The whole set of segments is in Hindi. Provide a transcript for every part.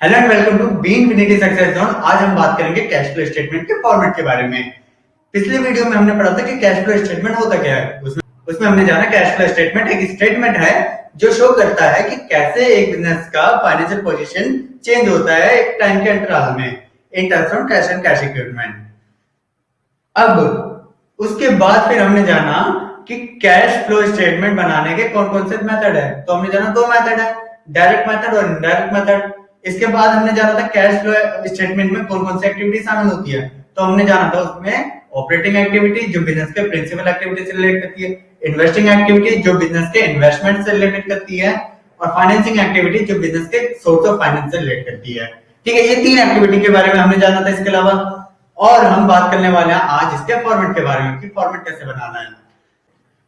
Hello and welcome to being Vinity success zone. आज हम बात करेंगे कैश फ्लो स्टेटमेंट के फॉर्मेट के बारे में। पिछले वीडियो में हमने पढ़ा था कि कैश फ्लो स्टेटमेंट होता क्या है। उसमें हमने जाना कैश फ्लो स्टेटमेंट एक स्टेटमेंट है जो शो करता है कि कैसे एक बिजनेस का फाइनेंशियल पोजीशन चेंज होता है एक टाइम के अंतराल में in terms of cash and cash equipment. अब उसके बाद फिर हमने जाना कि कैश फ्लो स्टेटमेंट बनाने के कौन कौन से मेथड है। तो हमने जाना दो मेथड है, डायरेक्ट मेथड और इनडायरेक्ट मेथड। इसके बाद हमने जाना था कैश फ्लो स्टेटमेंट में कौन कौन सी एक्टिविटी शामिल होती है। तो हमने जाना था उसमें ऑपरेटिंग एक्टिविटी जो बिजनेस के प्रिंसिपल एक्टिविटी से रिलेट करती है, इन्वेस्टिंग एक्टिविटी जो बिजनेस के इन्वेस्टमेंट से रिलेटेड करती है, और फाइनेंसिंग एक्टिविटी जो बिजनेस के सोर्स ऑफ फाइनेंस से रिलेट करती है। ठीक है, ये तीन एक्टिविटी के बारे में हमने जाना था। इसके अलावा और हम बात करने वाले हैं आज इसके फॉर्मेट के बारे में कि फॉर्मेट कैसे बनाना है।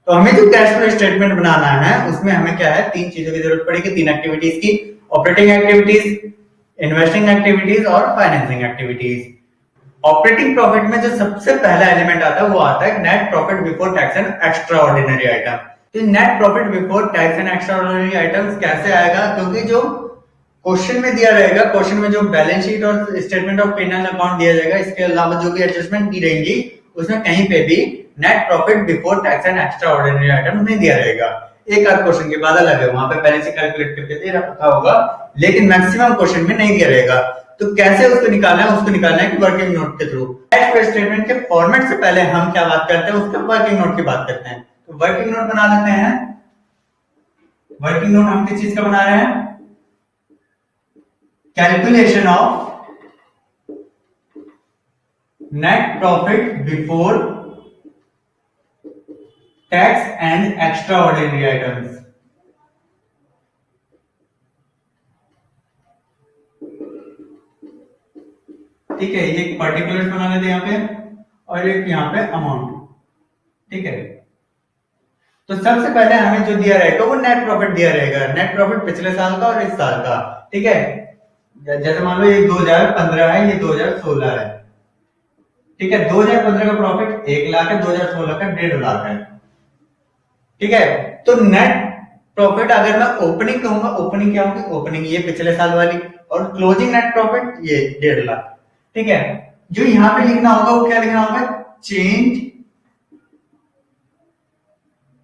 तो हमें जो कैश फ्लो स्टेटमेंट बनाना है उसमें हमें क्या है, तीन चीजों की जरूरत पड़ेगी, तीन एक्टिविटीज की, ऑपरेटिंग एक्टिविटीज, इन्वेस्टिंग एक्टिविटीज और फाइनेंसिंग एक्टिविटीज। ऑपरेटिंग प्रॉफिट में जो सबसे पहला एलिमेंट आता है वो आता है net profit before tax and extraordinary item. तो net profit before tax and extraordinary items कैसे आएगा, क्योंकि जो क्वेश्चन में दिया रहेगा, क्वेश्चन में जो बैलेंस शीट और स्टेटमेंट ऑफ P&L अकाउंट दिया जाएगा, इसके अलावा जो भी एडजस्टमेंट की रहेंगी उसमें कहीं पे भी net profit before tax and extraordinary item नहीं दिया रहेगा। एक आध क्वेश्चन के बाद अलग है, वहां पे पहले से कैलकुलेट करके दे रखा होगा, लेकिन मैक्सिमम क्वेश्चन में नहीं दिया रहेगा। तो कैसे उसको निकालना है, उसको निकालना है कि वर्किंग नोट के थ्रू। कैश फ्लो स्टेटमेंट के फॉर्मेट से पहले हम क्या बात करते हैं, उसके वर्किंग नोट की बात करते हैं। तो वर्किंग नोट बना लेते हैं। वर्किंग नोट हम किस चीज का बना रहे हैं, calculation of net profit before tax and extraordinary items. ठीक है, ये पर्टिकुलर्स बना लेते हैं यहाँ पे और एक यहाँ पे अमाउंट। ठीक है, तो सबसे पहले हमें जो दिया रहेगा वो नेट प्रॉफिट दिया रहेगा, नेट प्रॉफिट पिछले साल का और इस साल का। ठीक है, जैसे मान लो ये 2015 है, ये 2016 है। ठीक है, 2015 का प्रॉफिट 1 लाख है, 2016 का 1.5 लाख है। ठीक है, तो नेट प्रॉफिट अगर मैं ओपनिंग कहूंगा, ओपनिंग क्या होगी, ओपनिंग ये पिछले साल वाली, और क्लोजिंग नेट प्रॉफिट ये 1.5 लाख। ठीक है, जो यहां पे लिखना होगा वो क्या लिखना होगा, change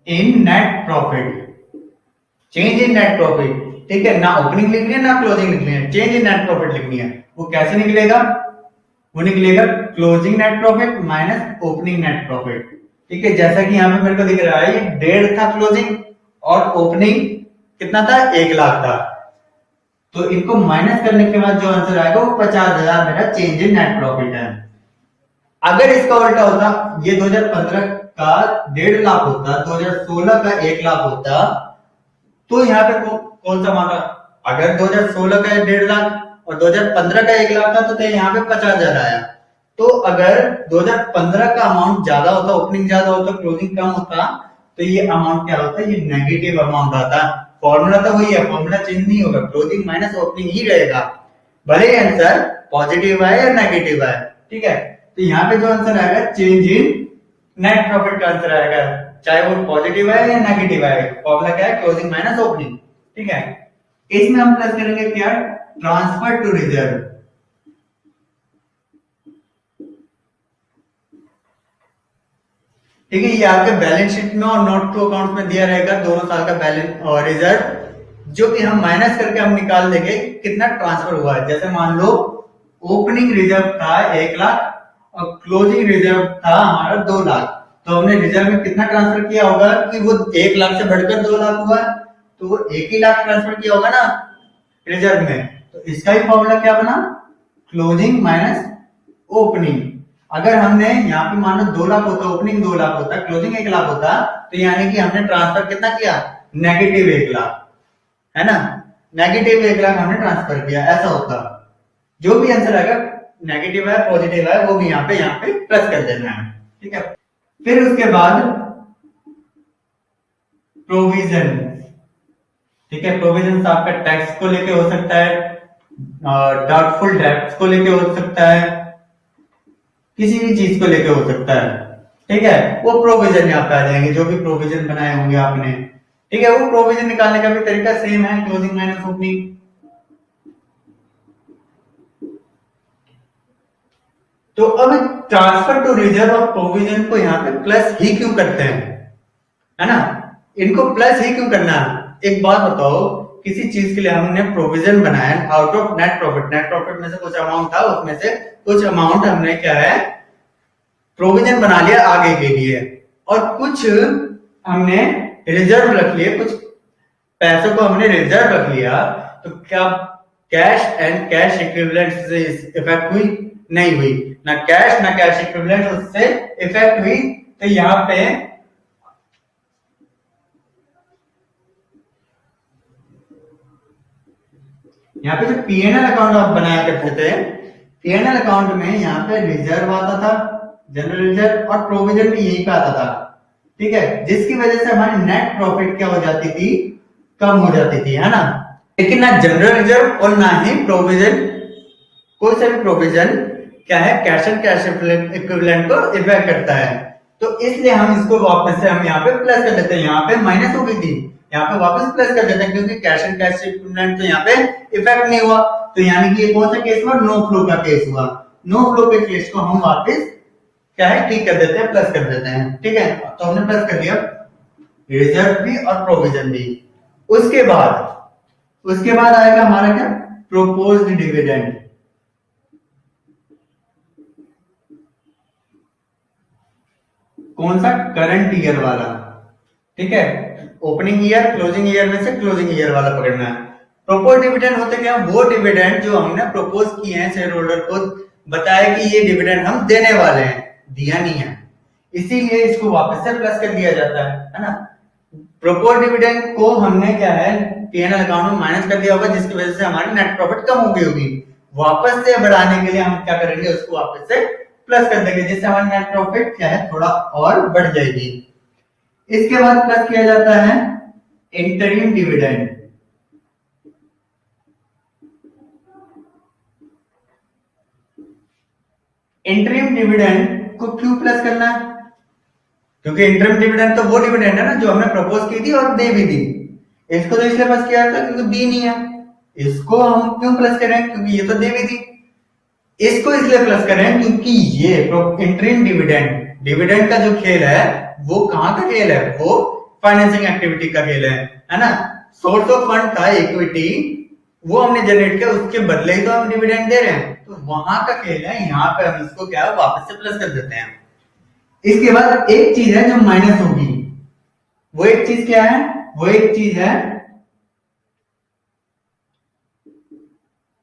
in net profit. Change in net profit. ठीक है, ना ओपनिंग लिखनी है ना क्लोजिंग लिखनी है, चेंज इन नेट प्रॉफिट लिखनी है। वो कैसे निकलेगा, वो निकलेगा closing net profit minus opening net profit. ठीक है, जैसा कि यहाँ पे मेरे को दिख रहा है, ये 1.5 था क्लोजिंग और ओपनिंग कितना था, 1 लाख था। तो इनको माइनस करने के बाद जो आंसर आएगा वो 50,000 मेरा चेंज इन नेट प्रॉफिट है। अगर इसका उल्टा होता, ये 2015 का 1.5 लाख होता, 2016 का 1 लाख होता, तो यहाँ पे कौन सा माना, अगर 2016 का 1.5 लाख और 2015 का 1 लाख था तो यहाँ पे 50,000 आया। तो अगर 2015 का अमाउंट ज्यादा होता, ओपनिंग ज्यादा होता, क्लोजिंग कम होता, तो ये अमाउंट क्या होता है, ये नेगेटिव अमाउंट आता। फॉर्मूला तो वही है, फॉर्मूला चेंज नहीं होगा, क्लोजिंग माइनस ओपनिंग ही रहेगा, भले ही आंसर पॉजिटिव आए या नेगेटिव आए। ठीक है, तो यहाँ पे जो आंसर आएगा चेंज इन नेट प्रॉफिट का आंसर आएगा, चाहे वो पॉजिटिव है या नेगेटिव है। फॉर्मूला क्या है, क्लोजिंग माइनस ओपनिंग। ठीक है, इसमें हम प्लस करेंगे क्या, ट्रांसफर टू रिजर्व। ठीक है, ये आपके बैलेंस शीट में और नोट टू अकाउंट में दिया रहेगा दोनों साल का बैलेंस और रिजर्व, जो कि हम माइनस करके हम निकाल देंगे कितना ट्रांसफर हुआ है। जैसे मान लो ओपनिंग रिजर्व था 1 लाख और क्लोजिंग रिजर्व था हमारा 2 लाख, तो हमने रिजर्व में कितना ट्रांसफर किया होगा कि वो 1 लाख से बढ़कर 2 लाख हुआ, तो वो 1 ही लाख ट्रांसफर किया होगा ना रिजर्व में। तो इसका ही फॉर्मूला क्या बना, क्लोजिंग माइनस ओपनिंग। अगर हमने यहाँ पे मान लो 2 लाख होता, ओपनिंग 2 लाख होता, क्लोजिंग 1 लाख होता, तो यानी कि हमने ट्रांसफर कितना किया, नेगेटिव 1 लाख, है ना, नेगेटिव 1 लाख हमने ट्रांसफर किया, ऐसा होता। जो भी आंसर आएगा नेगेटिव है पॉजिटिव है वो भी यहाँ पे प्लस कर देना है। ठीक है, फिर उसके बाद प्रोविजन। ठीक है, प्रोविजन आपका टैक्स को लेके हो सकता है, डाउटफुल डेब्ट्स को लेके हो सकता है, किसी भी चीज को लेके हो सकता है। ठीक है, वो प्रोविजन यहाँ पे आ जाएंगे, जो भी प्रोविजन बनाए होंगे आपने। ठीक है, वो प्रोविजन निकालने का भी तरीका सेम है, क्लोजिंग माइनस ओपनिंग। तो अब ट्रांसफर टू रिजर्व और प्रोविजन को यहाँ पे प्लस ही क्यों करते हैं, है ना? इनको प्लस ही क्यों करना है? एक बात बताओ, किसी चीज के लिए हमने प्रोविजन बनाया आउट ऑफ नेट प्रॉफिट में से कुछ अमाउंट था, उसमें से कुछ अमाउंट हमने क्या है प्रोविजन बना लिया आगे के लिए, और कुछ हमने रिजर्व रख लिए, कुछ पैसों को हमने रिजर्व रख लिया। तो क्या कैश एंड कैश इक्विवेलेंट से इफेक्ट हुई? नहीं हुई। ना कैश ना कैश इक्विवेलेंट उससे इफेक्ट हुई। तो यहाँ पे जो पीएनएल अकाउंट आप बनाया करते थे, पीएनएल अकाउंट में यहाँ पे रिजर्व आता था, जनरल रिजर्व, और प्रोविजन भी यहीं पे आता था, ठीक है, जिसकी वजह से हमारी नेट प्रॉफिट क्या हो जाती थी, कम हो जाती थी, है ना? लेकिन ना जनरल रिजर्व और ना ही प्रोविजन, कोई सा भी प्रोविजन क्या है कैश एंड कैश इक्विवेलेंट को इफेक्ट करता है। तो इसलिए हम इसको वापस से हम यहाँ पे प्लस कर देते हैं, यहाँ पे माइनस हो गई थी, यहाँ पे वापस प्लस कर देते हैं, क्योंकि कैश एंड कैश इक्विवेलेंट तो यहाँ पे इफेक्ट नहीं हुआ। तो यानी कि ये कौन सा केस हुआ? नो फ्लो का केस हुआ। नो फ्लो के केस को हम वापस क्या है ठीक कर देते हैं, प्लस कर देते हैं, ठीक है। तो हमने प्लस कर दिया रिजर्व भी और प्रोविजन भी। उसके बाद आएगा हमारा क्या, प्रोपोज्ड डिविडेंड। कौन सा? करंट ईयर वाला, ठीक है। ओपनिंग ईयर क्लोजिंग ईयर में से क्लोजिंग ईयर वाला पकड़ना है। प्रोपोज डिविडेंड होते क्या? वो डिविडेंड जो हमने प्रपोज किए हैं, शेयर होल्डर को बताया कि ये डिविडेंड हम देने वाले हैं, दिया नहीं है, इसीलिए इसको वापस से प्लस कर दिया जाता है ना। प्रोपोज डिविडेंड को हमने क्या है पीएनएल अकाउंट में माइनस कर दिया होगा, जिसकी वजह से हमारी नेट प्रॉफिट कम हो गई होगी। वापस से बढ़ाने के लिए हम क्या करेंगे, उसको वापस से प्लस कर देंगे, जिससे हमारी नेट प्रॉफिट क्या है थोड़ा और बढ़ जाएगी। इसके बाद प्लस किया जाता है इंटरिम डिविडेंड। इंटरिम डिविडेंड को क्यों प्लस करना है? क्योंकि इंटरिम डिविडेंड तो वो डिविडेंड है ना जो हमने प्रपोज की थी और दे भी दी। इसको तो इसलिए प्लस किया था क्योंकि दी नहीं है। इसको हम क्यों प्लस करें? क्योंकि ये तो दे भी दी। इसको इसलिए प्लस करें क्योंकि ये इंटरिम डिविडेंड का जो खेल है वो कहां का खेल है? वो फाइनेंसिंग एक्टिविटी का खेल है ना। सोर्स ऑफ फंड था इक्विटी, वो हमने जनरेट किया, उसके बदले ही तो हम डिविडेंड दे रहे हैं, तो वहां का खेल है। यहाँ पे हम इसको क्या है वापस से प्लस कर देते हैं। इसके बाद एक चीज है जो माइनस होगी, वो एक चीज क्या है? वो एक चीज है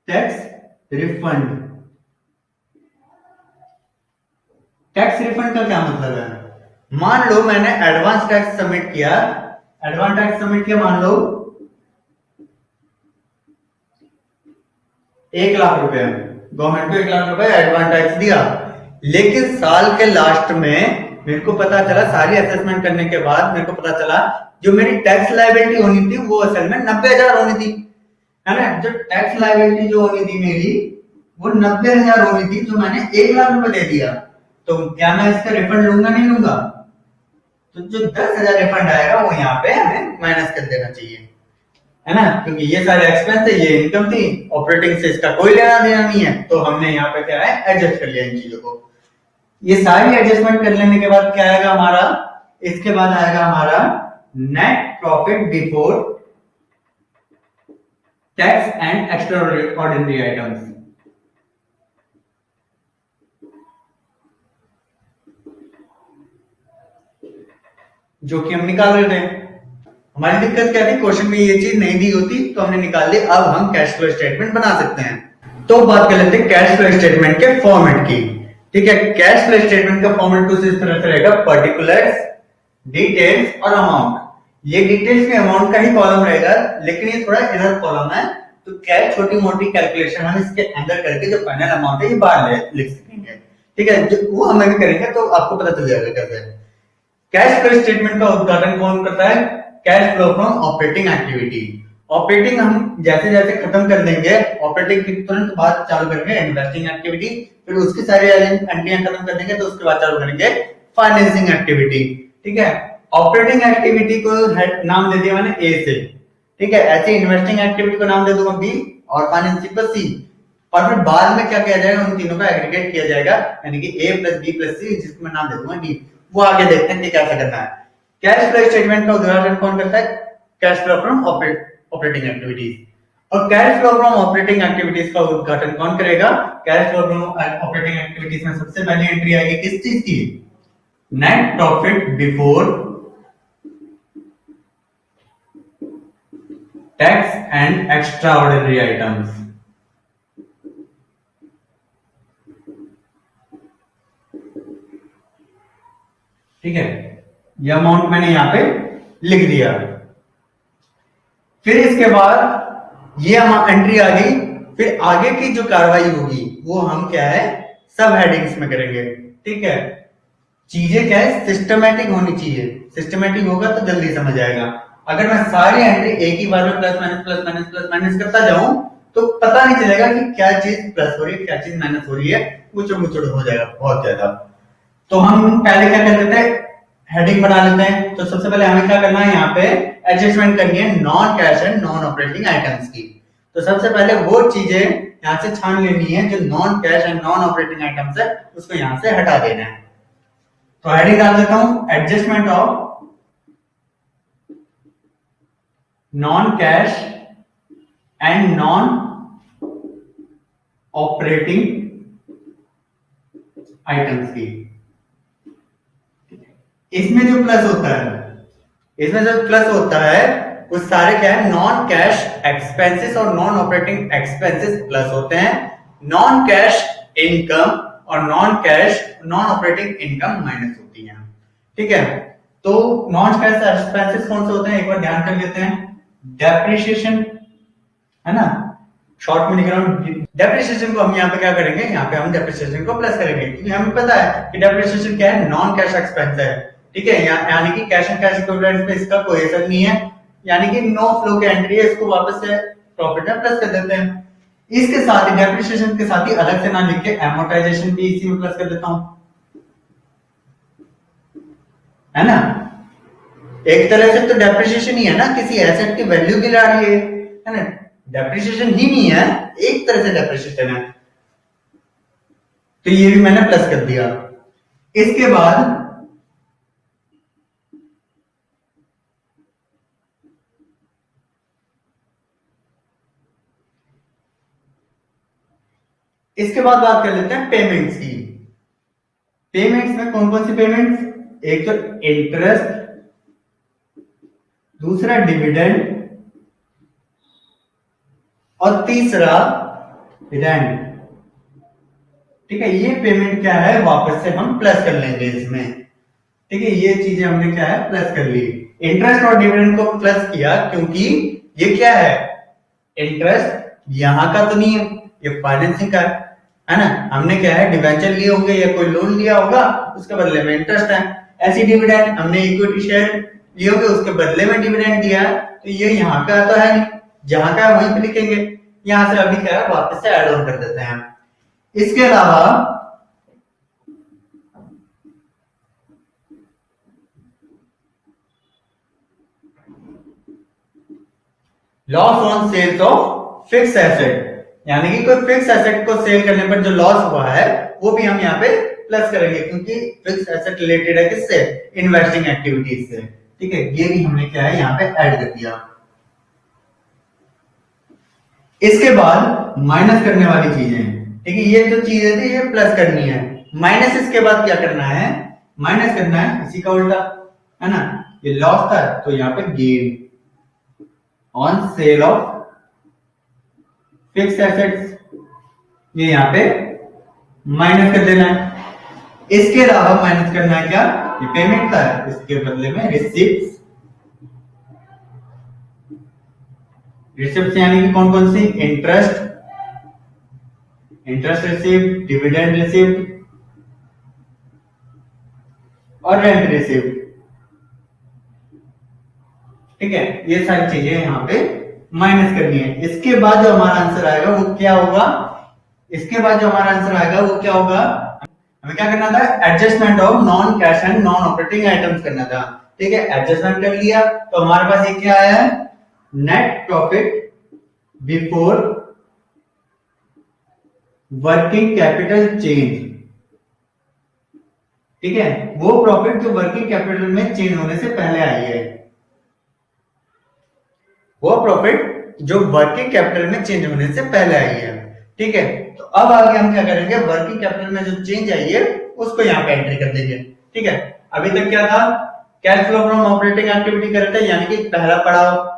टैक्स रिफंड। टैक्स रिफंड का क्या मतलब है? मान लो मैंने एडवांस टैक्स सबमिट किया, मान लो 1 लाख रुपए, गवर्नमेंट को 1 लाख रुपए एडवांस टैक्स दिया, लेकिन साल के लास्ट में मेरे को पता चला, सारी असेसमेंट करने के बाद मेरे को पता चला जो मेरी टैक्स लायबिलिटी होनी थी वो असल में 90,000 होनी थी, है ना। जो टैक्स लायबिलिटी जो होनी थी मेरी वो 90,000 होनी थी, जो मैंने 1 लाख रुपए दे दिया। तो क्या मैं इसका रिफंड लूंगा? नहीं लूंगा। तो जो 10,000 रिफंड आएगा वो यहाँ पे हमें माइनस कर देना चाहिए, है ना, क्योंकि ये सारे एक्सपेंस थे, ये इनकम थी, ऑपरेटिंग से इसका कोई लेना देना नहीं है। तो हमने यहाँ पे क्या है एडजस्ट कर लिया इन चीजों को। ये सारी एडजस्टमेंट कर लेने के बाद क्या आएगा हमारा? इसके बाद आएगा हमारा net profit before tax and extraordinary items. जो कि हम निकाल रहे थे। हमारी दिक्कत क्या थी? क्वेश्चन में ये चीज नहीं दी होती तो हमने निकाल ली। अब हम कैश फ्लो स्टेटमेंट बना सकते हैं। तो बात कर लेते हैं कैश फ्लो स्टेटमेंट के फॉर्मेट की, ठीक है। कैश फ्लो स्टेटमेंट का फॉर्मेट कुछ इस तरह से रहेगा, पर्टिकुलर्स, डिटेल्स और अमाउंट। ये डिटेल्स में अमाउंट का ही कॉलम रहेगा, लेकिन ये थोड़ा इनर कॉलम है, तो क्या है छोटी मोटी कैलकुलेशन हम इसके अंदर करके जो फाइनल अमाउंट है ये बाहर लिख सकेंगे, ठीक है। वो हम अभी करेंगे तो आपको पता चल जाएगा कैसे। कैश फ्लो स्टेटमेंट का उद्घाटन कौन करता है? Cash flow from operating activity. Operating हम जैसे जैसे खत्म कर देंगे, ऑपरेटिंग के तुरंत बाद चालू करेंगे इन्वेस्टिंग एक्टिविटी, फिर उसकी सारी एंट्रियां खत्म कर देंगे तो उसके बाद चालू करेंगे फाइनेंसिंग एक्टिविटी, ठीक है। ऑपरेटिंग एक्टिविटी को नाम दे दिया मैंने ए से, ठीक है। ऐसे इन्वेस्टिंग एक्टिविटी को नाम दे दूंगा बी और फाइनेंसिंग को सी। और फिर बाद में क्या किया जाएगा, उन तीनों का एग्रीगेट किया जाएगा, यानी कि ए प्लस बी प्लस सी, जिसको मैं नाम दे दूंगा डी। वो आगे देखते हैं कि कैसे करना है। कैश फ्लो स्टेटमेंट का उदाहरण कौन करता है? Cash flow from operating activities. और cash flow from operating activities का उद्घाटन कौन करेगा? Cash flow from operating activities में सबसे पहली एंट्री आएगी किस चीज की? Net profit before tax and extraordinary items. ठीक है, यह अमाउंट मैंने यहां पे लिख दिया। फिर इसके बाद ये एंट्री आ गई। फिर आगे की जो कार्रवाई होगी वो हम क्या है, सब हेडिंग्स में करेंगे। ठीक है, चीजें क्या है, सिस्टमेटिक होनी चाहिए। सिस्टमेटिक होगा तो जल्दी समझ आएगा। अगर मैं सारी एंट्री एक ही बार में plus minus plus minus plus minus करता जाऊं तो पता नहीं चलेगा कि क्या चीज प्लस हो रही है, क्या चीज माइनस हो रही है, मुचड़ मुचड़ हो जाएगा बहुत ज्यादा। तो हम पहले क्या कर लेते हैं, हेडिंग बना लेते हैं। तो सबसे पहले हमें क्या करना है, यहाँ पे एडजस्टमेंट करनी है non cash and non operating items की। तो सबसे पहले वो चीजें यहाँ से छान लेनी है जो non cash and non operating items है, उसको यहाँ से हटा देना है। तो हेडिंग डाल देता हूं, adjustment of non cash and non operating items की। इसमें जो प्लस होता है, इसमें जो प्लस होता है वो सारे क्या है, नॉन कैश एक्सपेंसेस और नॉन ऑपरेटिंग एक्सपेंसेस प्लस होते हैं। नॉन कैश इनकम और non cash non operating income minus होती है। ठीक है, तो नॉन कैश एक्सपेंसेस कौन से होते हैं, एक बार ध्यान कर लेते हैं। डेप्रिसिएशन है ना, शॉर्ट में लिख रहा हूं। डेप्रिसिएशन को हम यहाँ पे क्या करेंगे, यहाँ पे हम डेप्रिसिएशन को प्लस करेंगे, क्योंकि हमें पता है कि डेप्रिसिएशन क्या है, नॉन कैश एक्सपेंस है। ठीक है, यानी कि कैश एंड कैश इक्विवेलेंट पे इसका कोई असर नहीं है, यानी कि नो फ्लो की एंट्री है, इसको वापस से प्रॉफिट में प्लस कर देते हैं। इसके साथ ही डेप्रिसिएशन के साथ ही अलग से ना लिख के एमोर्टाइजेशन भी इसी में प्लस कर देता हूं, है ना। एक तरह से तो डेप्रिसिएशन ही है ना, किसी एसेट की वैल्यू गिरा रही है ना, डेप्रिसिएशन ही नहीं है, एक तरह से डेप्रिसिएशन है। तो ये भी मैंने प्लस कर दिया। इसके बाद बात कर लेते हैं पेमेंट्स की। पेमेंट्स में कौन कौन सी पेमेंट्स, एक तो इंटरेस्ट, दूसरा डिविडेंड और तीसरा रेंट। ठीक है, ये पेमेंट क्या है, वापस से हम प्लस कर लेंगे इसमें। ठीक है, ये चीजें हमने क्या है प्लस कर ली। इंटरेस्ट और डिविडेंड को प्लस किया क्योंकि ये क्या है, इंटरेस्ट यहां का तो नहीं है, ये फाइनेंसिंग का है ना। हमने क्या है, डिवेंचर लिए होंगे या कोई लोन लिया होगा, उसके बदले में इंटरेस्ट है। ऐसी डिविडेंड हमने इक्विटी शेयर लिए होंगे, उसके बदले में डिविडेंड दिया है, तो ये यहाँ का तो है नहीं, जहां का है वहीं पे लिखेंगे। यहां से अभी क्या है, वापस से ऐड ऑन कर देते हैं। इसके अलावा loss on sales of fix asset, यानी कि कोई फिक्स एसेट को सेल करने पर जो लॉस हुआ है वो भी हम यहाँ पे प्लस करेंगे, क्योंकि फिक्स एसेट रिलेटेड है किससे, इन्वेस्टिंग एक्टिविटीज से। ठीक है, ये भी हमने क्या है यहाँ पे ऐड कर दिया। इसके बाद माइनस करने वाली चीजें, ठीक है, ये जो चीजें थी ये प्लस करनी है। माइनस इसके बाद क्या करना है, माइनस करना है इसी का उल्टा, है ना। ये लॉस था तो यहाँ पे gain on sale of fix assets, ये यहाँ पे माइनस कर देना है। इसके अलावा माइनस करना है क्या, ये पेमेंट था, इसके बदले में रिसिप्ट्स। रिसिप्ट्स यानी कि कौन कौन सी, interest, interest receipt, dividend receipt और रेंट रिसिप्ट। ठीक है, ये सारी चीजें यहाँ पे माइनस करनी है। इसके बाद जो हमारा आंसर आएगा वो क्या होगा, इसके बाद जो हमारा आंसर आएगा वो क्या होगा, हमें क्या करना था, adjustment of non cash and non operating items करना था। ठीक है, एडजस्टमेंट कर लिया तो हमारे पास ये क्या आया है, net profit before working capital change, ठीक है, वो प्रॉफिट जो वर्किंग कैपिटल में चेंज होने से पहले आई है, वो प्रॉफिट जो वर्किंग कैपिटल में चेंज होने से पहले आई है, ठीक है। तो अब आगे हम क्या करेंगे, वर्किंग कैपिटल में जो चेंज आई है उसको यहाँ पे एंट्री कर देंगे, ठीक है। अभी तक क्या था, cash flow from operating activity कर रहे थे, यानी कि पहला पड़ाव,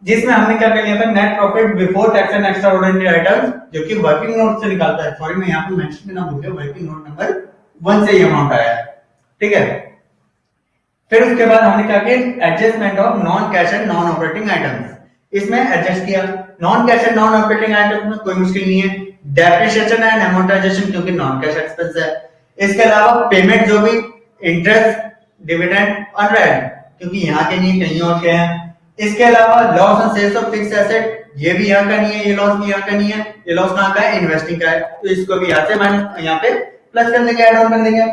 जिसमें हमने क्या कर लिया था, net profit before tax and extraordinary items, जो कि वर्किंग नोट से निकालता है। सॉरी मैं यहाँ पे मेंशन करना भूल गया, वर्किंग नोट नंबर 1 से ये अमाउंट आया है, ठीक है। फिर उसके बाद हमने क्या किया, adjustment of non cash and non operating items, इसमें एडजस्ट किया। Non cash and non operating items में कोई मुश्किल नहीं है, डेप्रिसिएशन एंड अमोर्टाइजेशन क्योंकि नॉन कैश एक्सपेंस है। इसके अलावा पेमेंट जो भी इंटरेस्ट, डिविडेंड, अनरेंट क्योंकि यहाँ के नहीं कहीं और के हैं। इसके अलावा loss on sales of fixed asset, ये भी यहाँ का नहीं है, ये लॉस भी यहाँ का नहीं है, ये लॉस कहाँ का है, इन्वेस्टिंग का है, तो इसको भी यहाँ से माइनस, यहाँ पे प्लस कर देंगे, ऐड ऑन कर देंगे।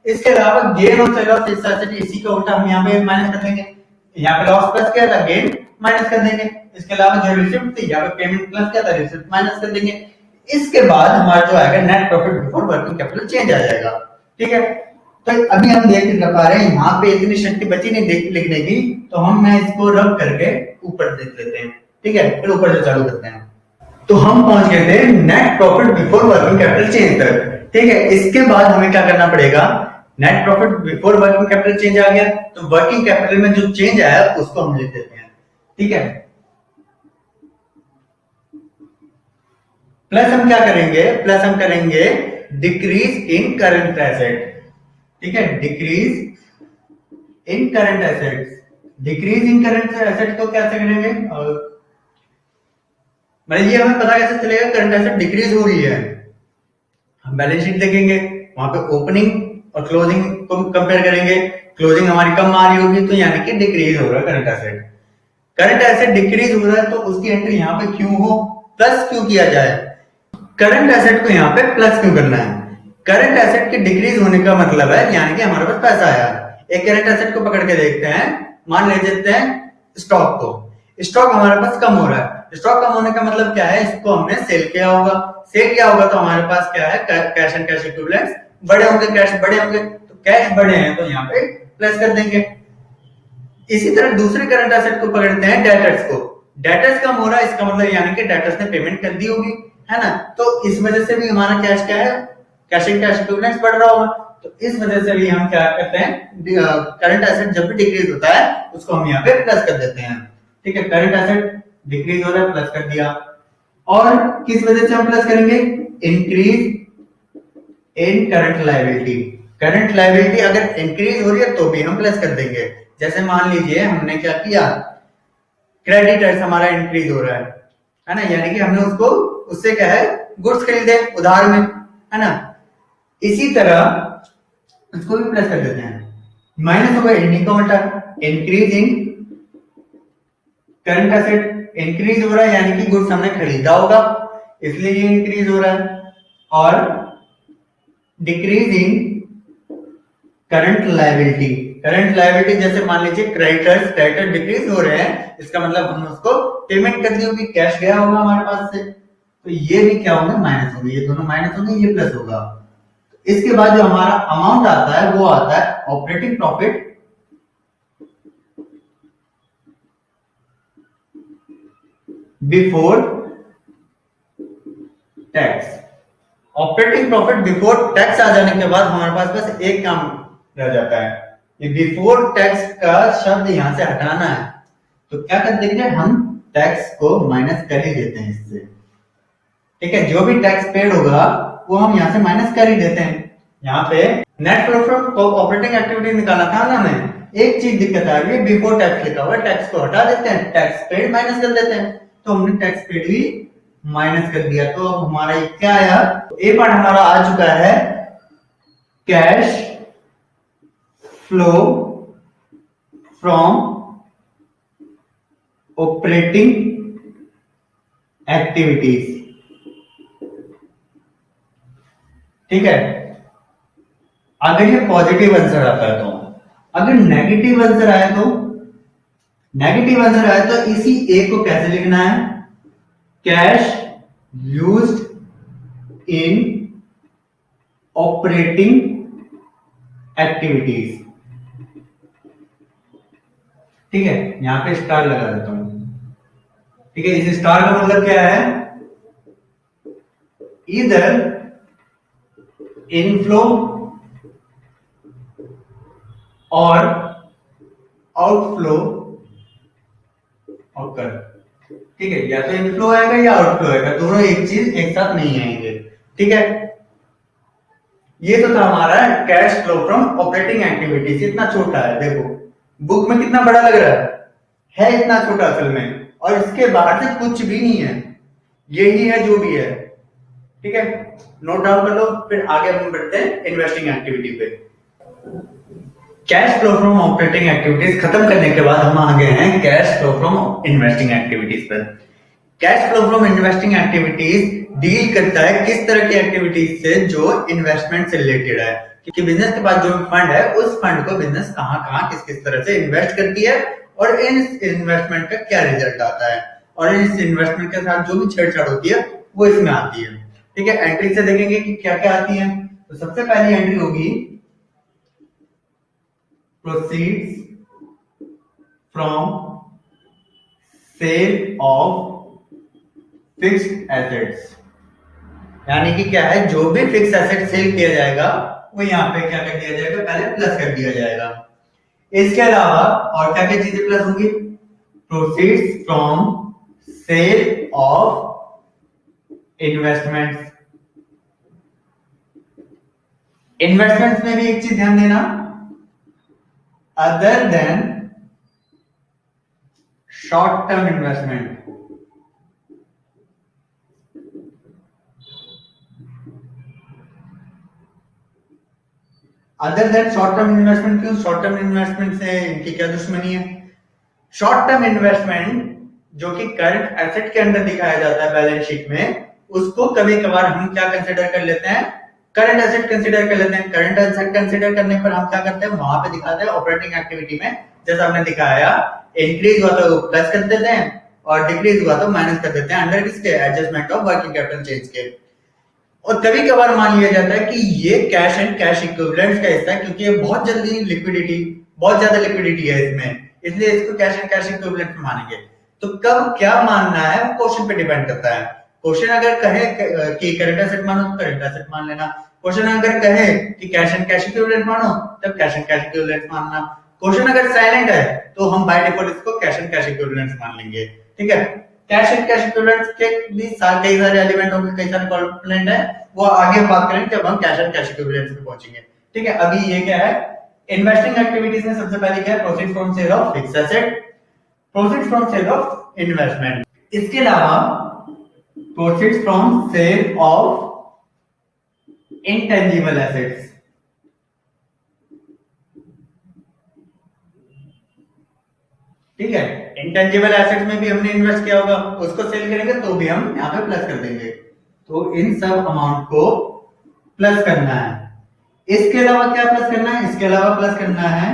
इसके अलावा gain on sale of fixed asset, इसी का उल्टा हम यहाँ पे माइनस कर देंगे, यहाँ पे लॉस प्लस किया था, गेन माइनस कर देंगे। इसके अलावा जो रिसिप्ट थी, यहाँ पे पेमेंट प्लस किया था, रिसिप्ट माइनस कर देंगे। इसके बाद हमारा जो आएगा net profit before working capital change आ जाएगा, ठीक है। तो अभी हम देख नहीं पा रहे हैं, यहाँ पे इतनी शक्ति बची नहीं लिखने की, तो मैं इसको रब करके ऊपर देख लेते हैं, ठीक है, फिर ऊपर से चालू करते हैं। तो हम पहुंच गए थे net profit before working capital change तक, ठीक है। इसके बाद हमें क्या करना पड़ेगा, net profit before working capital change आ गया, तो वर्किंग कैपिटल में जो चेंज आया उसको हम लिख देते हैं, ठीक है। प्लस हम क्या करेंगे, प्लस हम करेंगे डिक्रीज इन करंट एसेट, ठीक है, decrease in current assets. Decrease in current asset को कैसे करेंगे, मतलब ये हमें पता कैसे चलेगा करंट एसेट डिक्रीज हो रही है, हम बैलेंस शीट देखेंगे, वहां पे ओपनिंग और क्लोजिंग को कंपेयर करेंगे, क्लोजिंग हमारी कम आ रही होगी, तो यानी कि डिक्रीज हो रहा है current asset. Current asset decrease हो रहा है, तो उसकी एंट्री यहाँ पे क्यों हो, प्लस क्यों किया जाए, करंट एसेट को यहाँ पे प्लस क्यों करना है, करंट एसेट के डिक्रीज होने का मतलब है यानी कि हमारे पास पैसा आया। एक करंट एसेट को पकड़ के देखते हैं, मान लेते हैं स्टॉक को, स्टॉक हमारे पास कम हो रहा है, स्टॉक कम होने का मतलब क्या है, इसको हमने सेल किया होगा, सेल किया होगा तो हमारे पास क्या है, कैश एंड कैश इक्विवेलेंट्स बड़े होंगे, कैश बड़े होंगे, तो कैश बड़े हैं तो यहाँ पे प्लस कर देंगे। इसी तरह दूसरे करंट एसेट को पकड़ते हैं डेटर्स को, डेटर्स कम हो रहा है, इसका मतलब यानी कि डेटर्स ने पेमेंट कर दी होगी, है ना, तो इस वजह से भी हमारा कैश क्या है, कैश एंड कैश इक्विवेलेंट्स बढ़ रहा होगा, तो इस वजह से भी हम क्या करते हैं, करंट एसेट जब भी डिक्रीज होता है उसको हम यहाँ पे प्लस कर देते हैं, ठीक है। करंट एसेट डिक्रीज हो रहा है, प्लस कर दिया। और किस वजह से हम प्लस करेंगे, increase in current liability, current liability अगर इंक्रीज हो रही है तो भी हम प्लस कर देंगे। जैसे मान लीजिए हमने क्या किया, क्रेडिटर्स हमारा इंक्रीज हो रहा है ना, यानी कि हमने उसको, उससे क्या है, गुड्स खरीदे उधार में, है ना, इसी तरह इसको भी प्लस कर देते हैं। माइनस होगा एंडिंग का उल्टा, increase in current asset, increase हो रहा है यानी कि गुड्स हमने खरीदा होगा इसलिए ये इंक्रीज हो रहा है, और decrease in current liability, current liability जैसे मान लीजिए क्रेडिटर्स, क्रेडिटर डिक्रीज हो रहे हैं, इसका मतलब हमने उसको पेमेंट कर दी होगी, कैश गया होगा हमारे पास से, तो ये भी क्या होंगे, माइनस होंगे, ये दोनों माइनस होंगे, ये प्लस होगा। इसके बाद जो हमारा अमाउंट आता है वो आता है operating profit before tax. Operating profit before tax आ जाने के बाद हमारे पास बस एक काम रह जाता है, ये बिफोर टैक्स का शब्द यहां से हटाना है, तो क्या कर देंगे, हम टैक्स को माइनस कर ही देते हैं इससे, ठीक है, जो भी टैक्स पेड होगा वो हम यहाँ से माइनस कर ही देते हैं। यहाँ पे नेट प्रॉफिट ऑपरेटिंग एक्टिविटी निकाला था ना, हमें एक चीज दिक्कत आ रही है, बिफोर टैक्स लिखा हुआ है, टैक्स को हटा देते हैं, टैक्स पेड माइनस कर देते हैं, तो हमने टैक्स पेड भी माइनस कर दिया, तो अब हमारा ये क्या आया, ए पार्ट हमारा आ चुका है cash flow from operating activities, ठीक है। अगर ये पॉजिटिव आंसर आता है तो, अगर नेगेटिव आंसर आया तो, नेगेटिव आंसर आया तो इसी ए को कैसे लिखना है, cash used in operating activities. ठीक है, यहां पे स्टार लगा देता हूं। ठीक है, इस स्टार का मतलब क्या है? इधर इनफ्लो और आउटफ्लो ऑकर। ठीक है, या तो इनफ्लो आएगा या आउटफ्लो आएगा, दोनों एक चीज एक साथ नहीं आएंगे। ठीक है, ये तो था हमारा cash flow from operating activities. इतना छोटा है, देखो बुक में कितना बड़ा लग रहा है इतना छोटा असल में, और इसके बाहर से कुछ भी नहीं है, यही है जो भी है। ठीक है, नोट डाउन कर लो, फिर आगे हम बढ़ते हैं इन्वेस्टिंग एक्टिविटी पे। Cash flow from operating activities खत्म करने के बाद हम आ गए हैं cash flow from investing activities पर। Cash flow from investing activities deal करता है किस तरह की एक्टिविटीज से जो इन्वेस्टमेंट से रिलेटेड है, क्योंकि बिजनेस के पास जो फंड है उस फंड को बिजनेस कहां कहां किस किस तरह से इन्वेस्ट करती है और इन इन्वेस्टमेंट का क्या रिजल्ट आता है, और इस इन्वेस्टमेंट के साथ जो भी छेड़छाड़ होती है वो इसमें आती है। ठीक है, एंट्री से देखेंगे कि क्या क्या आती है। तो सबसे पहली एंट्री होगी proceeds from sale of fixed assets, यानी कि क्या है, जो भी फिक्स एसेट सेल किया जाएगा वो यहाँ पे क्या कर दिया जाएगा, पहले प्लस कर दिया जाएगा। इसके अलावा और क्या क्या चीजें प्लस होंगी? Proceeds from sale of investments. Investments में भी एक चीज ध्यान देना, other than short term investment. Other than short term investment क्यों? शॉर्ट टर्म इन्वेस्टमेंट से इनकी क्या दुश्मनी है? शॉर्ट टर्म इन्वेस्टमेंट जो कि करंट एसेट के अंदर दिखाया जाता है बैलेंस शीट में, उसको कभी कभार हम क्या कंसीडर कर लेते हैं, करंट एसेट कंसीडर कर लेते हैं। करंट एसेट कंसीडर करने पर हम क्या करते हैं, वहां पे दिखाते हैं ऑपरेटिंग एक्टिविटी में, जैसा हमने दिखाया, इंक्रीज हुआ तो प्लस कर देते हैं और डिक्रीज हुआ तो माइनस कर देते हैं, अंडर किसके? Adjustment of working capital change के। और कभी कभार मान लिया जाता है कि ये कैश एंड कैश इक्विवेलेंट्स का हिस्सा है, क्योंकि ये बहुत जल्दी लिक्विडिटी, बहुत ज्यादा लिक्विडिटी है इसमें, इसलिए इसको कैश एंड कैश इक्विवेलेंट मानेंगे। तो कब क्या मानना है वो क्वेश्चन पे डिपेंड करता है। क्वेश्चन अगर कहे कि करंट एसेट मानो तो करंट एसेट मान लेना, क्वेश्चन अगर कहे कि कैश एंड कैश इक्विवेलेंट मानो तब कैश एंड कैश इक्विवेलेंट मानना। क्वेश्चन अगर साइलेंट है तो हम बाय डिफॉल्ट इसको कैश एंड कैश इक्विवेलेंट मान लेंगे। ठीक है, कैश एंड कैश इक्विवेलेंट्स के भी कई सारे एलिमेंट होंगे, कई सारे कंपोनेंट है, वो आगे बात करेंगे जब हम कैश एंड कैश इक्विवेलेंट्स पे पहुंचेंगे। ठीक है, अभी ये क्या है, इन्वेस्टिंग एक्टिविटीज में सबसे पहले क्या है, proceed from sale of fixed asset, proceed from sale of investment. इसके अलावा proceed from sale of intangible assets. ठीक है, इंटेंजिबल एसेट्स में भी हमने इन्वेस्ट किया होगा, उसको सेल करेंगे तो भी हम यहाँ पे प्लस कर देंगे। तो इन सब अमाउंट को प्लस करना है। इसके अलावा क्या प्लस करना है? इसके अलावा प्लस करना है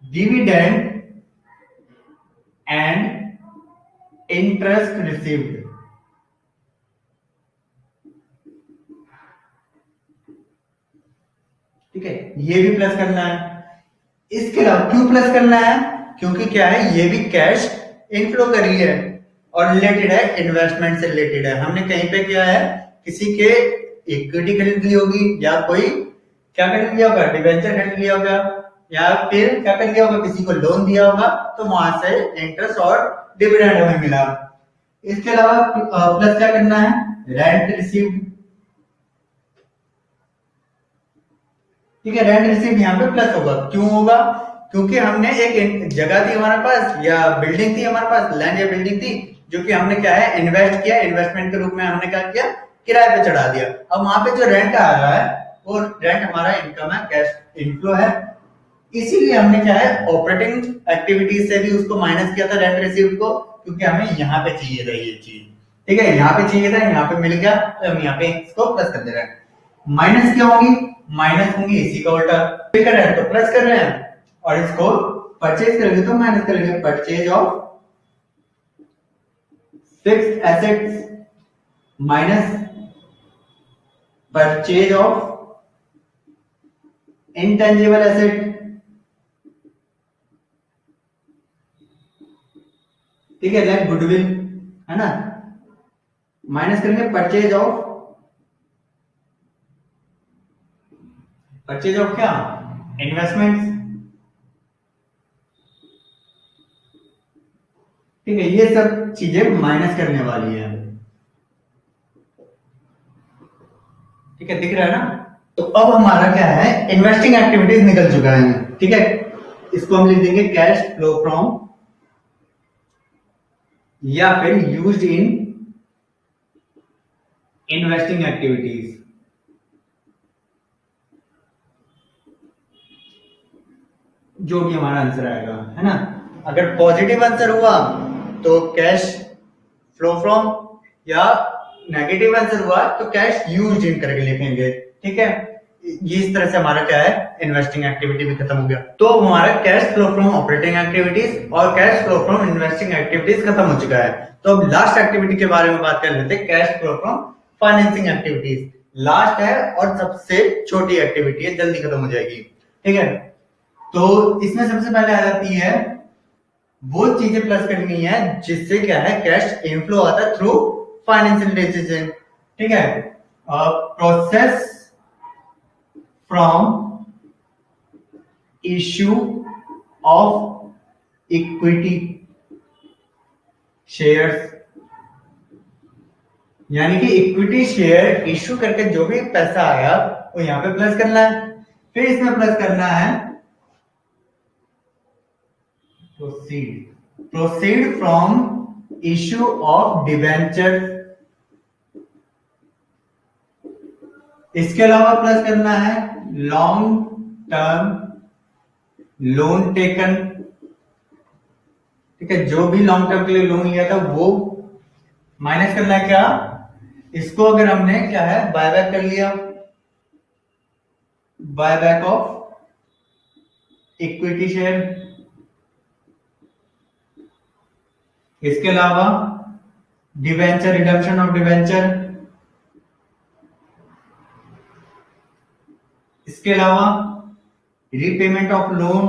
डिविडेंड एंड इंटरेस्ट रिसीव्ड। ठीक है, ये भी प्लस करना है। इसके अलावा क्यों प्लस करना है? क्योंकि क्या है, ये भी कैश इनफ्लो कर रही है और रिलेटेड है, इन्वेस्टमेंट से रिलेटेड है। हमने कहीं पे क्या है, किसी के इक्विटी खरीद ली होगी, या कोई क्या खरीद लिया होगा, डिबेंचर खरीद लिया होगा, या फिर क्या कर लिया होगा, किसी को लोन दिया होगा, तो वहां से इंटरेस्ट और डिविडेंड हमें मिला। इसके अलावा प्लस क्या करना है, रेंट रिसीव्ड। ठीक है, रेंट रिसीव्ड यहाँ पे प्लस होगा। क्यों होगा? क्योंकि हमने एक जगह थी हमारे पास, या बिल्डिंग थी हमारे पास, लैंड या बिल्डिंग थी, जो कि हमने क्या है, इन्वेस्ट किया, इन्वेस्टमेंट के रूप में हमने क्या किया, किराए पे चढ़ा दिया। अब वहां पे जो रेंट आ रहा है वो रेंट हमारा इनकम है, कैश इनफ्लो है, इसीलिए हमने क्या है, ऑपरेटिंग एक्टिविटीज से भी उसको माइनस किया था रेंट रिसीव्ड को, क्योंकि हमें यहाँ पे चाहिए था ये चीज। ठीक है, यहाँ पे चाहिए था, यहाँ पे मिल गया, तो हम यहाँ पे इसको प्लस कर दे रहे हैं। माइनस क्या होंगी? माइनस होंगी इसी का उल्टा, कर रहे हैं तो प्लस कर रहे हैं, और इसको परचेज करेंगे तो माइनस करेंगे। Purchase of fixed assets minus purchase of intangible asset, ठीक है, लाइक गुडविल, है ना, माइनस करेंगे परचेज ऑफ क्या, इन्वेस्टमेंट्स, ठीक है, ये सब चीजें माइनस करने वाली है, ठीक है, दिख रहा है ना। तो अब हमारा क्या है, इन्वेस्टिंग एक्टिविटीज निकल चुका है, ठीक है, इसको हम लिख देंगे कैश फ्लो फ्रॉम या फिर यूज्ड इन इन्वेस्टिंग एक्टिविटीज, जो भी हमारा आंसर आएगा, है ना। अगर पॉजिटिव आंसर हुआ तो कैश फ्लो फ्रॉम, या नेगेटिव आंसर हुआ तो कैश यूज्ड इन करके लिखेंगे, ठीक है। ये इस तरह से हमारा क्या है, इन्वेस्टिंग एक्टिविटी भी खत्म हो गया। तो हमारा cash flow from operating activities और cash flow from investing activities खत्म हो चुका है। तो अब लास्ट एक्टिविटी के बारे में बात कर लेते हैं, cash flow from financing activities. Last है और सबसे छोटी एक्टिविटी है, जल्दी खत्म हो जाएगी, ठीक है। तो इसमें सबसे पहले आ जाती है वो चीजें प्लस करनी है जिससे क्या है, कैश इनफ्लो आता है थ्रू फाइनेंशियल डिसीजन, ठीक है। Process from issue of equity shares, यानी कि इक्विटी शेयर इश्यू करके जो भी पैसा आया वो यहां पे प्लस करना है। फिर इसमें प्लस करना है proceed from issue of debenture, इसके अलावा प्लस करना है लॉन्ग टर्म लोन टेकन, ठीक है, जो भी लॉन्ग टर्म के लिए लोन लिया था वो माइनस करना है। क्या, इसको अगर हमने क्या है, बायबैक कर लिया, बायबैक ऑफ इक्विटी शेयर, इसके अलावा डिवेंचर, रिडम्पशन ऑफ डिवेंचर, इसके अलावा रीपेमेंट ऑफ लोन,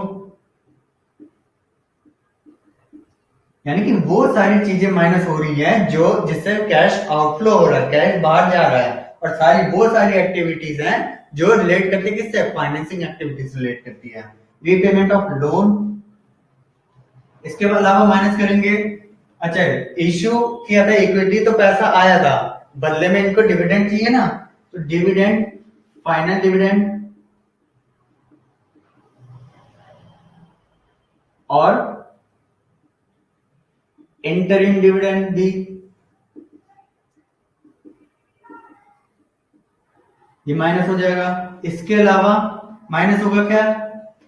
यानी कि वो सारी चीजें माइनस हो रही है जो जिससे कैश आउटफ्लो हो रहा है, कैश बाहर जा रहा है, और वो सारी एक्टिविटीज हैं जो रिलेट करती है किससे, फाइनेंसिंग एक्टिविटीज रिलेट करती है। रीपेमेंट ऑफ लोन, इसके अलावा माइनस करेंगे, अच्छा इश्यू किया था इक्विटी तो पैसा आया था, बदले में इनको डिविडेंड चाहिए ना, तो डिविडेंड, फाइनल डिविडेंड और इंटरिम डिविडेंड भी, ये माइनस हो जाएगा। इसके अलावा माइनस होगा क्या,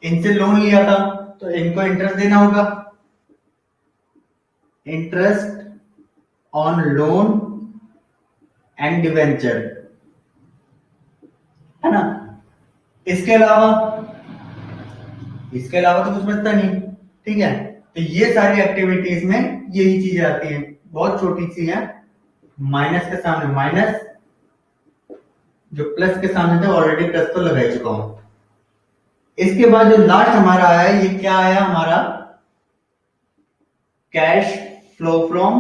इनसे लोन लिया था तो इनको इंटरेस्ट देना होगा, interest on loan and debenture, है ना। इसके अलावा तो कुछ बचता नहीं, ठीक है। तो ये सारी एक्टिविटीज में यही चीजें आती हैं, बहुत छोटी सी है, माइनस के सामने माइनस, जो प्लस के सामने थे ऑलरेडी प्लस तो लगा चुका हूं। इसके बाद जो लास्ट हमारा आया, ये क्या आया हमारा, कैश फ्लो फ्रॉम,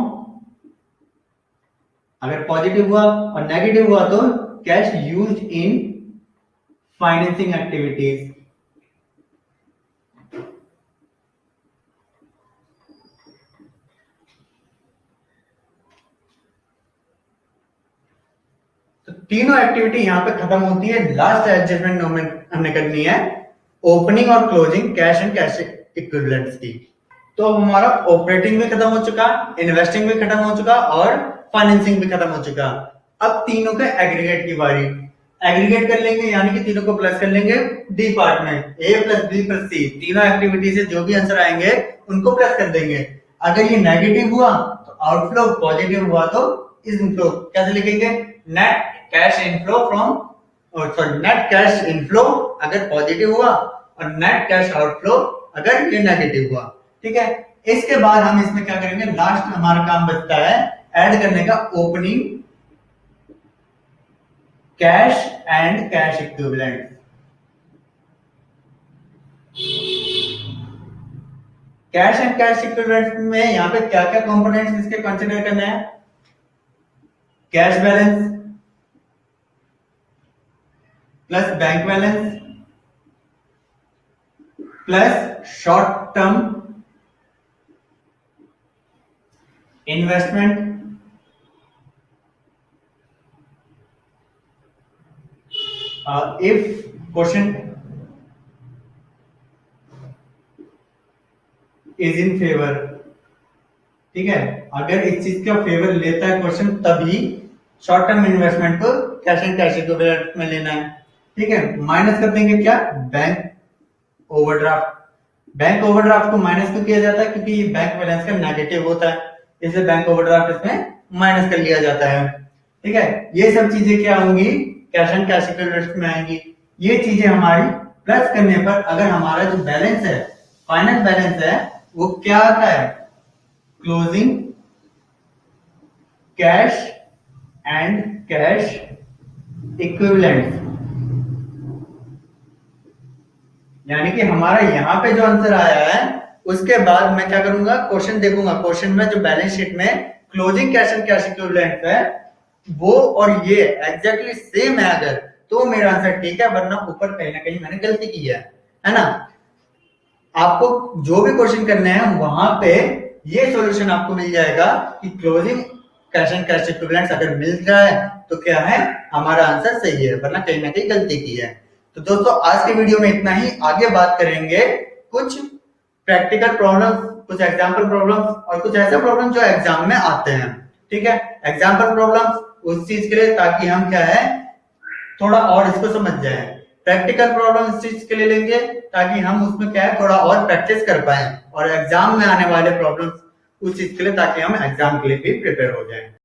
अगर पॉजिटिव हुआ और नेगेटिव हुआ तो cash used in financing activities. तो तीनों एक्टिविटी यहां पे खत्म होती है। लास्ट एडजस्टमेंट हमने करनी है ओपनिंग और closing cash and cash equivalents की। तो हमारा ऑपरेटिंग भी खत्म हो चुका, इन्वेस्टिंग भी खत्म हो चुका और फाइनेंसिंग भी खत्म हो चुका। अब तीनों के एग्रीगेट की बारी, एग्रीगेट कर लेंगे, यानी कि तीनों को प्लस कर लेंगे डी पार्ट में, ए प्लस बी प्लस सी, तीनों एक्टिविटी से जो भी आंसर आएंगे उनको प्लस कर देंगे। अगर ये नेगेटिव हुआ तो आउटफ्लो, पॉजिटिव हुआ तो इनफ्लो। कैसे लिखेंगे, net cash inflow from, sorry net cash inflow अगर पॉजिटिव हुआ और नेट कैश आउटफ्लो अगर ये नेगेटिव हुआ, ठीक है। इसके बाद हम इसमें क्या करेंगे, लास्ट हमारा काम बचता है ऐड करने का opening cash and cash equivalent. Cash and cash equivalent में यहाँ पे क्या क्या कंपोनेंट्स इसके कंसिडर करने हैं? Cash balance plus bank balance plus short term investment if question is in favour. ठीक है, अगर इस चीज का फेवर लेता है क्वेश्चन तभी शॉर्ट टर्म इन्वेस्टमेंट को कैश एंड कैश इक्विवेलेंट में लेना है। ठीक है, माइनस कर देंगे क्या? Bank overdraft. बैंक ओवरड्राफ्ट को माइनस क्यों किया जाता है? क्योंकि ये बैंक बैलेंस का नेगेटिव होता है, इसलिए बैंक ओवरड्राफ्ट इसमें माइनस कर लिया जाता है। ठीक है, ये सब चीजें क्या होंगी? कैश एंड कैश इक्विवेलेंट में आएंगी। ये चीजें हमारी प्लस करने पर अगर हमारा जो बैलेंस है, फाइनल बैलेंस है, वो क्या आता है? Closing cash and cash equivalent. यानी कि हमारा यहां पे जो आंसर आया है उसके बाद मैं क्या करूंगा? क्वेश्चन देखूंगा, क्वेश्चन में जो बैलेंस शीट में closing cash and cash equivalent है वो और ये एग्जैक्टली सेम है अगर, तो मेरा आंसर ठीक है, वरना ऊपर कहीं ना कहीं मैंने गलती की है ना? आपको जो भी क्वेश्चन करने हैं वहां पे ये सॉल्यूशन आपको मिल जाएगा कि closing cash and cash equivalent अगर मिल रहा है तो क्या है? हमारा आंसर सही है, वरना कहीं ना कहीं गलती की है। तो दोस्तों आज के वीडियो में इतना ही। आगे बात करेंगे कुछ प्रैक्टिकल प्रॉब्लम्स, कुछ एग्जाम्पल प्रॉब्लम्स और कुछ ऐसे प्रॉब्लम जो एग्जाम में आते हैं। ठीक है, एग्जाम्पल प्रॉब्लम्स उस चीज के लिए ताकि हम क्या है थोड़ा और इसको समझ जाए। प्रैक्टिकल प्रॉब्लम इस चीज के लिए लेंगे ताकि हम उसमें क्या है थोड़ा और प्रैक्टिस कर पाए, और एग्जाम में आने वाले प्रॉब्लम्स उस चीज के लिए ताकि हम एग्जाम के लिए भी प्रिपेयर हो जाए।